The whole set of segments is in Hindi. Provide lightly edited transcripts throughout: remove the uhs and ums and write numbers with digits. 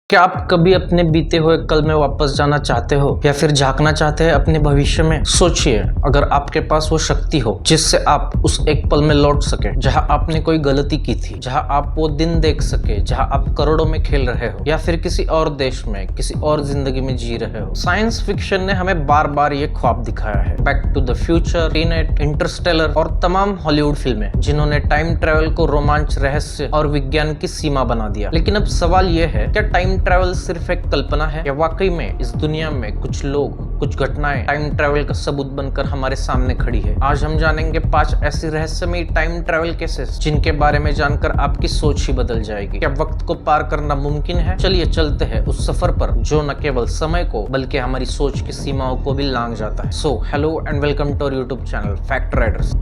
क्या आप कभी अपने बीते हुए कल में वापस जाना चाहते हो या फिर झांकना चाहते हैं अपने भविष्य में? सोचिए, अगर आपके पास वो शक्ति हो जिससे आप उस एक पल में लौट सके जहां आपने कोई गलती की थी, जहां आप वो दिन देख सके जहां आप करोड़ों में खेल रहे हो या फिर किसी और देश में किसी और जिंदगी में जी रहे हो। साइंस फिक्शन ने हमें बार बार ये ख्वाब दिखाया है। Back to the Future, Tenet, Interstellar और तमाम हॉलीवुड फिल्में जिन्होंने टाइम ट्रेवल को रोमांच, रहस्य और विज्ञान की सीमा बना दिया। लेकिन अब सवाल ये है, क्या टाइम ट्रैवल सिर्फ एक कल्पना है या वाकई में इस दुनिया में कुछ लोग, कुछ घटनाएं टाइम ट्रैवल का सबूत बनकर हमारे सामने खड़ी है? आज हम जानेंगे 5 ऐसी रहस्यमयी टाइम ट्रैवल केसेस जिनके बारे में जानकर आपकी सोच ही बदल जाएगी। क्या वक्त को पार करना मुमकिन है? चलिए चलते हैं उस सफर पर जो न केवल समय को बल्कि हमारी सोच की सीमाओं को भी लांघ जाता है। So hello and welcome to our YouTube channel fact riders.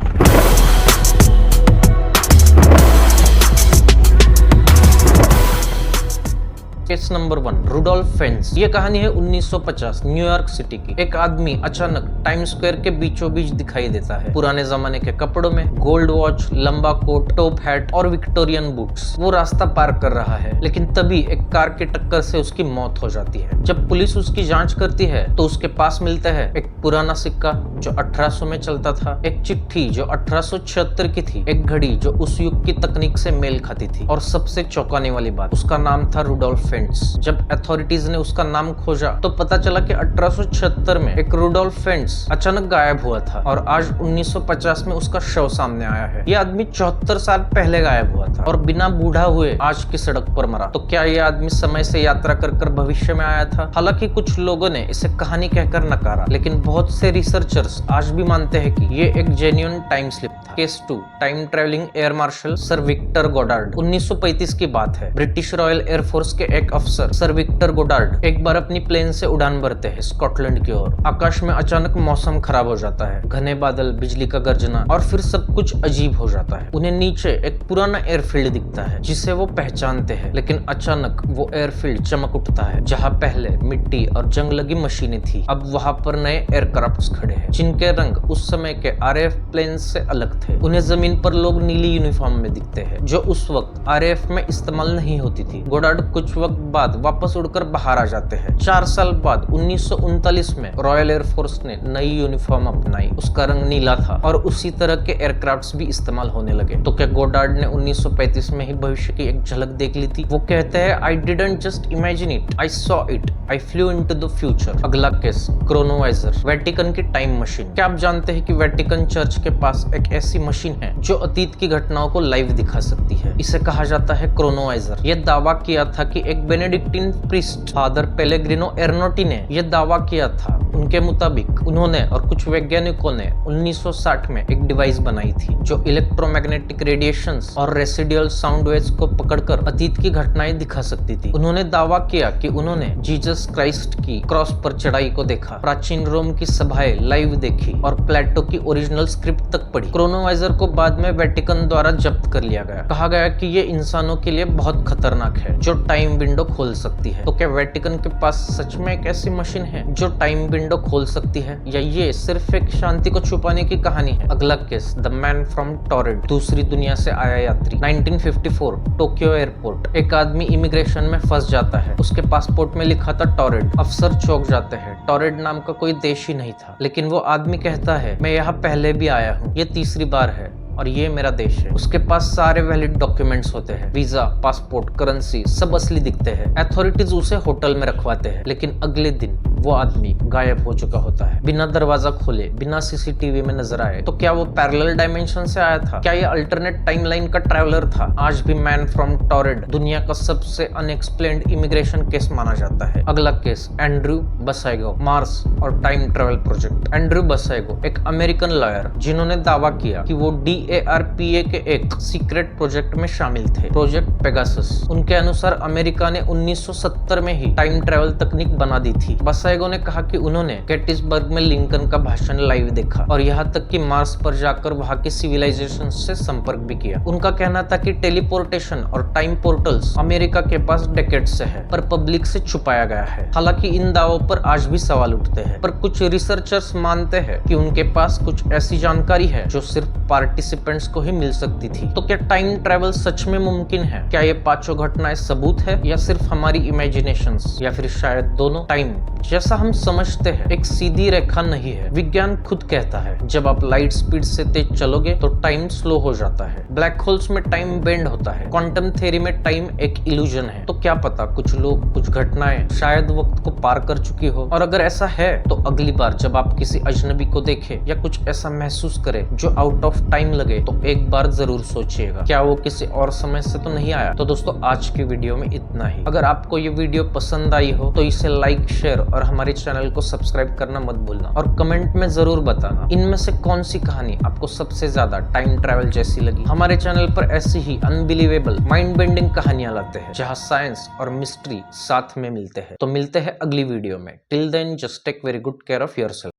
Case number 1, Rudolph Fentz. ये कहानी है 1950 न्यूयॉर्क सिटी की। एक आदमी अचानक टाइम स्क्वायर के बीचों बीच दिखाई देता है, पुराने जमाने के कपड़ों में, गोल्ड वॉच, लंबा कोट, टॉप हैट और विक्टोरियन बूट्स। वो रास्ता पार कर रहा है, लेकिन तभी एक कार की टक्कर से उसकी मौत हो जाती है। जब पुलिस उसकी जांच करती है तो उसके पास मिलता है एक पुराना सिक्का जो 1800 में चलता था, एक चिट्ठी जो 1876 की थी, एक घड़ी जो उस युग की तकनीक से मेल खाती थी, और सबसे चौंकाने वाली बात, उसका नाम था रुडोल्फ। जब अथॉरिटीज ने उसका नाम खोजा तो पता चला कि 1876 में एक रुडोल्फ फेंस अचानक गायब हुआ था और आज 1950 में उसका शव सामने आया है। यह आदमी 74 साल पहले गायब हुआ था और बिना बूढ़ा हुए आज की सड़क पर मरा। तो क्या यह आदमी समय से यात्रा कर भविष्य में आया था? हालांकि कुछ लोगों ने इसे कहानी कहकर नकारा, लेकिन बहुत से रिसर्चर्स आज भी मानते हैं कि ये एक जेन्युइन टाइम स्लिप था। Case 2, time travelling air marshal sir Victor Goddard. 1935 की बात है। ब्रिटिश रॉयल एयरफोर्स के एक अफसर सर विक्टर गोडार्ड एक बार अपनी प्लेन से उड़ान भरते हैं स्कॉटलैंड की ओर। आकाश में अचानक मौसम खराब हो जाता है, घने बादल, बिजली का गर्जना और फिर सब कुछ अजीब हो जाता है। उन्हें नीचे एक पुराना एयरफील्ड दिखता है जिसे वो पहचानते हैं, लेकिन अचानक वो एयरफील्ड चमक उठता है। जहां पहले मिट्टी और जंग लगी मशीनें थी, अब वहां पर नए एयरक्राफ्ट खड़े हैं जिनके रंग उस समय के आरएएफ प्लेन से अलग थे। उन्हें जमीन पर लोग नीली यूनिफॉर्म में दिखते हैं जो उस वक्त आरएएफ में इस्तेमाल नहीं होती थी। गोडार्ड कुछ वक्त बाद वापस उड़कर बाहर आ जाते हैं। 4 साल बाद 1939 में रॉयल एयरफोर्स ने नई यूनिफॉर्म अपनाई। उसका रंग नीला था और उसी तरह के एयरक्राफ्ट्स भी इस्तेमाल होने लगे। तो क्या गोडार्ड ने 1935 में ही भविष्य की एक झलक देख ली थी? वो कहते हैं, I didn't just imagine it, I saw it, eye flu into the future. अगला केस, क्रोनोवाइजर, वेटिकन की टाइम मशीन। क्या आप जानते हैं कि वेटिकन चर्च के पास एक ऐसी मशीन है जो अतीत की घटनाओं को लाइव दिखा सकती है? इसे कहा जाता है क्रोनोवाइजर। यह दावा किया था कि एक बेनेडिक्टिन प्रीस्ट फादर पेलेग्रिनो एर्नोटी ने यह दावा किया था। उनके मुताबिक उन्होंने और कुछ वैज्ञानिकों ने 1960 में एक डिवाइस बनाई थी जो इलेक्ट्रोमैग्नेटिक रेडिएशंस और रेसिडुअल साउंड वेव्स को पकड़कर अतीत की घटनाएं दिखा सकती थी। उन्होंने दावा किया कि उन्होंने जीसस क्राइस्ट की क्रॉस पर चढ़ाई को देखा, प्राचीन रोम की सभाएं लाइव देखी और प्लेटो की ओरिजिनल स्क्रिप्ट तक पढ़ी। क्रोनोवाइजर को बाद में वेटिकन द्वारा जब्त कर लिया गया। कहा गया कि ये इंसानों के लिए बहुत खतरनाक है जो टाइम विंडो खोल सकती है। तो क्या वेटिकन के पास सच में एक ऐसी मशीन है जो टाइम विंडो खोल सकती है, या ये सिर्फ एक शांति को छुपाने की कहानी है? अगला case, the man from torrent, दूसरी दुनिया से आया यात्री। 1954 टोक्यो एयरपोर्ट। एक आदमी इमिग्रेशन में फंस जाता है। उसके पासपोर्ट में लिखा था टॉरेंट। अफसर चौंक जाते हैं। टॉरेंट नाम का कोई देश ही नहीं था, लेकिन वो आदमी कहता है, मैं यहाँ पहले भी आया हूँ, ये तीसरी बार है और ये मेरा देश है। उसके पास सारे वैलिड डॉक्यूमेंट्स होते हैं, वीजा, पासपोर्ट, करेंसी, सब असली दिखते हैं। अथॉरिटीज उसे होटल में रखवाते हैं, लेकिन अगले दिन वो आदमी गायब हो चुका होता है, बिना दरवाजा खोले, बिना सीसीटीवी में नजर आए। तो क्या वो पैरेलल डायमेंशन से आया था? क्या ये अल्टरनेट टाइमलाइन का ट्रैवलर था? आज भी मैन फ्रॉम टॉरेंट दुनिया का सबसे अनएक्सप्लेन्ड इमिग्रेशन केस माना जाता है। अगला केस, एंड्रयू बसाइगो, मार्स और टाइम ट्रैवल प्रोजेक्ट। एंड्रयू बसाइगो एक अमेरिकन लॉयर जिन्होंने दावा किया कि वो DARPA के एक सीक्रेट प्रोजेक्ट में शामिल थे, प्रोजेक्ट पेगासस। उनके अनुसार अमेरिका ने 1970 में ही टाइम ट्रैवल तकनीक बना दी थी। बसाइगो सैगो ने कहा कि उन्होंने गेटिसबर्ग में लिंकन का भाषण लाइव देखा और यहाँ तक कि मार्स पर जाकर वहाँ की सिविलाइजेशन से संपर्क भी किया। उनका कहना था कि टेलीपोर्टेशन और टाइम पोर्टल्स अमेरिका के पास डेकेड से है, पर पब्लिक से छुपाया गया है। हालांकि इन दावों पर आज भी सवाल उठते हैं, पर कुछ रिसर्चर्स मानते हैं कि उनके पास कुछ ऐसी जानकारी है जो सिर्फ पार्टिसिपेंट्स को ही मिल सकती थी। तो क्या टाइम ट्रैवल सच में मुमकिन है? क्या ये पांचों घटनाएं सबूत है या सिर्फ हमारी इमेजिनेशंस, या फिर शायद दोनों? टाइम जैसा हम समझते हैं एक सीधी रेखा नहीं है। विज्ञान खुद कहता है जब आप लाइट स्पीड से तेज चलोगे तो टाइम स्लो हो जाता है। ब्लैक होल्स में टाइम बेंड होता है। क्वांटम थ्योरी में टाइम एक इल्यूजन है। तो क्या पता कुछ लोग, कुछ घटनाएं शायद वक्त को पार कर चुकी हो। और अगर ऐसा है तो अगली बार जब आप किसी अजनबी को देखें या कुछ ऐसा महसूस करें जो आउट ऑफ टाइम लगे तो एक बार जरूर सोचिएगा क्या वो किसी और समय से तो नहीं आया। तो दोस्तों आज की वीडियो में इतना ही। अगर आपको ये वीडियो पसंद आई हो तो इसे लाइक, शेयर और हमारे चैनल को सब्सक्राइब करना मत भूलना। और कमेंट में जरूर बताना इनमें से कौन सी कहानी आपको सबसे ज्यादा टाइम ट्रैवल जैसी लगी। हमारे चैनल पर ऐसी ही अनबिलीवेबल, माइंड बेंडिंग कहानियां लाते हैं जहां साइंस और मिस्ट्री साथ में मिलते हैं। तो मिलते हैं अगली वीडियो में। Till then just take very good care of yourself.